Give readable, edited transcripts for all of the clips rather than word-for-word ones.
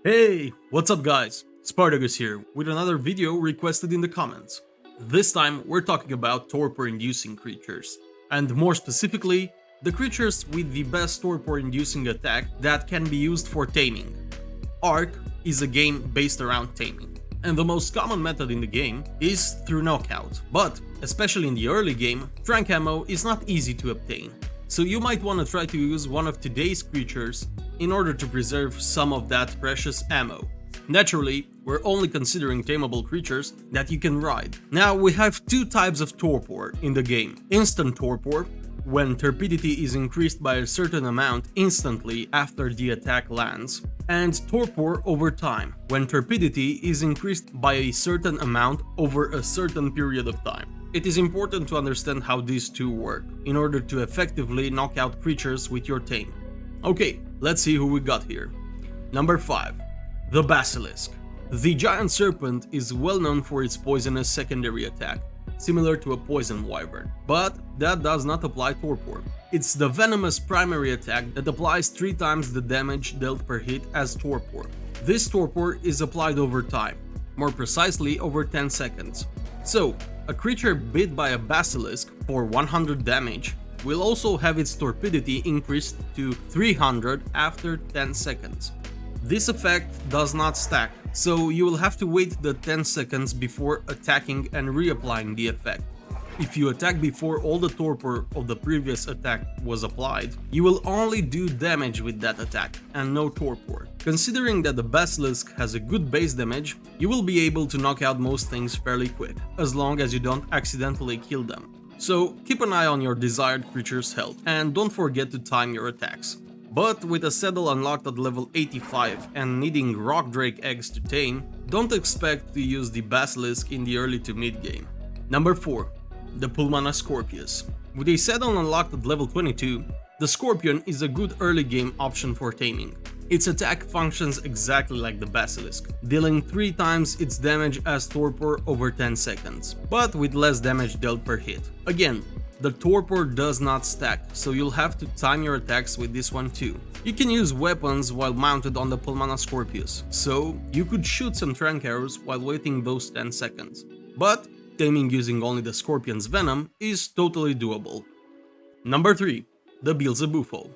Hey, what's up guys? Spartacus here with another video requested in the comments. This time we're talking about torpor-inducing creatures, and more specifically, the creatures with the best torpor-inducing attack that can be used for taming. Arc is a game based around taming, and the most common method in the game is through knockout, but especially in the early game, tranq ammo is not easy to obtain. So you might want to try to use one of today's creatures in order to preserve some of that precious ammo. Naturally, we're only considering tameable creatures that you can ride. Now we have two types of torpor in the game. Instant torpor, when turbidity is increased by a certain amount instantly after the attack lands, and torpor over time, when turbidity is increased by a certain amount over a certain period of time. It is important to understand how these two work, in order to effectively knock out creatures with your tame. Okay, let's see who we got here. Number 5. The Basilisk. The giant serpent is well known for its poisonous secondary attack, similar to a poison wyvern, but that does not apply torpor. It's the venomous primary attack that applies 3 times the damage dealt per hit as torpor. This torpor is applied over time, more precisely over 10 seconds. So, a creature bit by a basilisk for 100 damage will also have its torpidity increased to 300 after 10 seconds. This effect does not stack, so you will have to wait the 10 seconds before attacking and reapplying the effect. If you attack before all the torpor of the previous attack was applied, you will only do damage with that attack and no torpor. Considering that the Basilisk has a good base damage, you will be able to knock out most things fairly quick, as long as you don't accidentally kill them. So keep an eye on your desired creature's health, and don't forget to time your attacks. But with a saddle unlocked at level 85 and needing rock drake eggs to tame, don't expect to use the Basilisk in the early to mid game. Number 4. The Pulmana Scorpius. With a saddle unlocked at level 22, the Scorpion is a good early game option for taming. Its attack functions exactly like the Basilisk, dealing 3 times its damage as torpor over 10 seconds, but with less damage dealt per hit. Again, the torpor does not stack, so you'll have to time your attacks with this one too. You can use weapons while mounted on the Pulmana Scorpius, so you could shoot some tranq arrows while waiting those 10 seconds. But taming using only the Scorpion's venom is totally doable. Number 3. The Bilzebufo.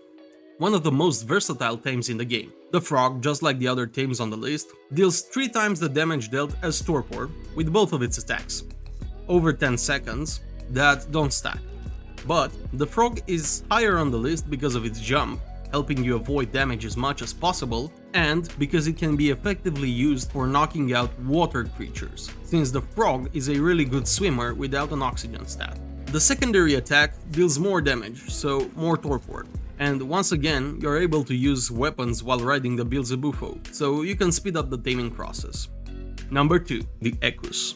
One of the most versatile tames in the game. The frog, just like the other tames on the list, deals 3 times the damage dealt as torpor with both of its attacks, over 10 seconds, that don't stack. But the frog is higher on the list because of its jump, helping you avoid damage as much as possible, and because it can be effectively used for knocking out water creatures, since the frog is a really good swimmer without an oxygen stat. The secondary attack deals more damage, so more torpor. And once again, you're able to use weapons while riding the Bilzebufo, so you can speed up the taming process. Number 2. The Equus.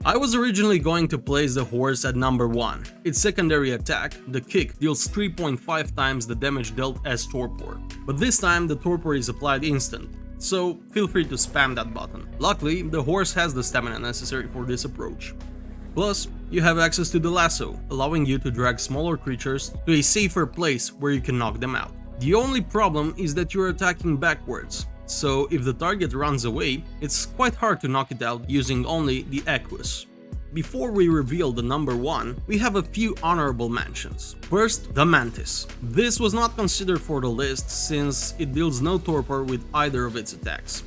I was originally going to place the horse at number 1. Its secondary attack, the kick, deals 3.5 times the damage dealt as torpor. But this time the torpor is applied instant, so feel free to spam that button. Luckily, the horse has the stamina necessary for this approach. Plus, you have access to the lasso, allowing you to drag smaller creatures to a safer place where you can knock them out. The only problem is that you're attacking backwards, so if the target runs away, it's quite hard to knock it out using only the Equus. Before we reveal the number 1, we have a few honorable mentions. First, the Mantis. This was not considered for the list since it deals no torpor with either of its attacks.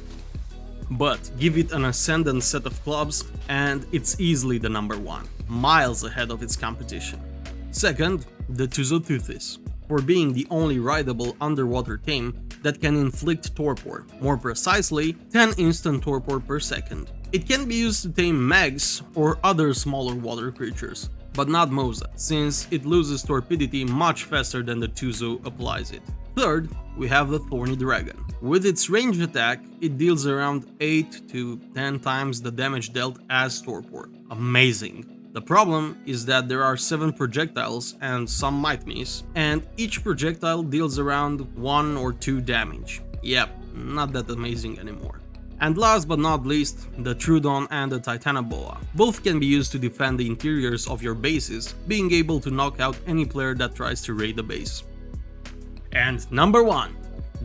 But give it an ascendant set of clubs and it's easily the number 1, miles ahead of its competition. Second, the Tuzoteuthis, for being the only rideable underwater tame that can inflict torpor, more precisely 10 instant torpor per second. It can be used to tame Megs or other smaller water creatures, but not Moza, since it loses torpidity much faster than the Tuzo applies it. Third, we have the Thorny Dragon. With its ranged attack, it deals around 8 to 10 times the damage dealt as torpor. Amazing! The problem is that there are 7 projectiles and some might miss, and each projectile deals around 1 or 2 damage. Yep, not that amazing anymore. And last but not least, the Trudon and the Titanoboa. Both can be used to defend the interiors of your bases, being able to knock out any player that tries to raid the base. And number 1,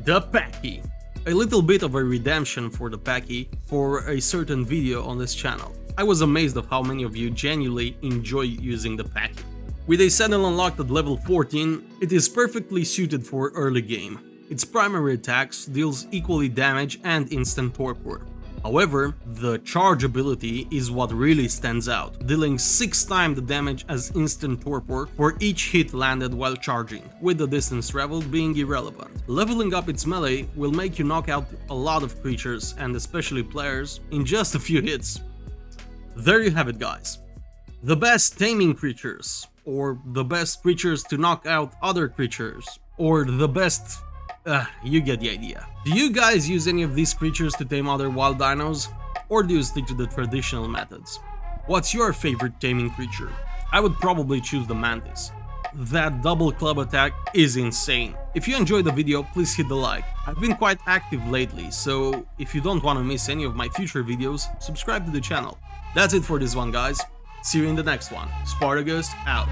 the Packy. A little bit of a redemption for the Packy for a certain video on this channel. I was amazed of how many of you genuinely enjoy using the Packy. With a saddle unlocked at level 14, it is perfectly suited for early game. Its primary attacks deals equally damage and instant torpor. However, the charge ability is what really stands out, dealing 6 times the damage as instant torpor for each hit landed while charging, with the distance traveled being irrelevant. Leveling up its melee will make you knock out a lot of creatures, and especially players, in just a few hits. There you have it, guys. The best taming creatures, or the best creatures to knock out other creatures, or the best... you get the idea. Do you guys use any of these creatures to tame other wild dinos? Or do you stick to the traditional methods? What's your favorite taming creature? I would probably choose the mantis. That double club attack is insane. If you enjoyed the video, please hit the like. I've been quite active lately, so if you don't want to miss any of my future videos, subscribe to the channel. That's it for this one, guys. See you in the next one. Spartacus out.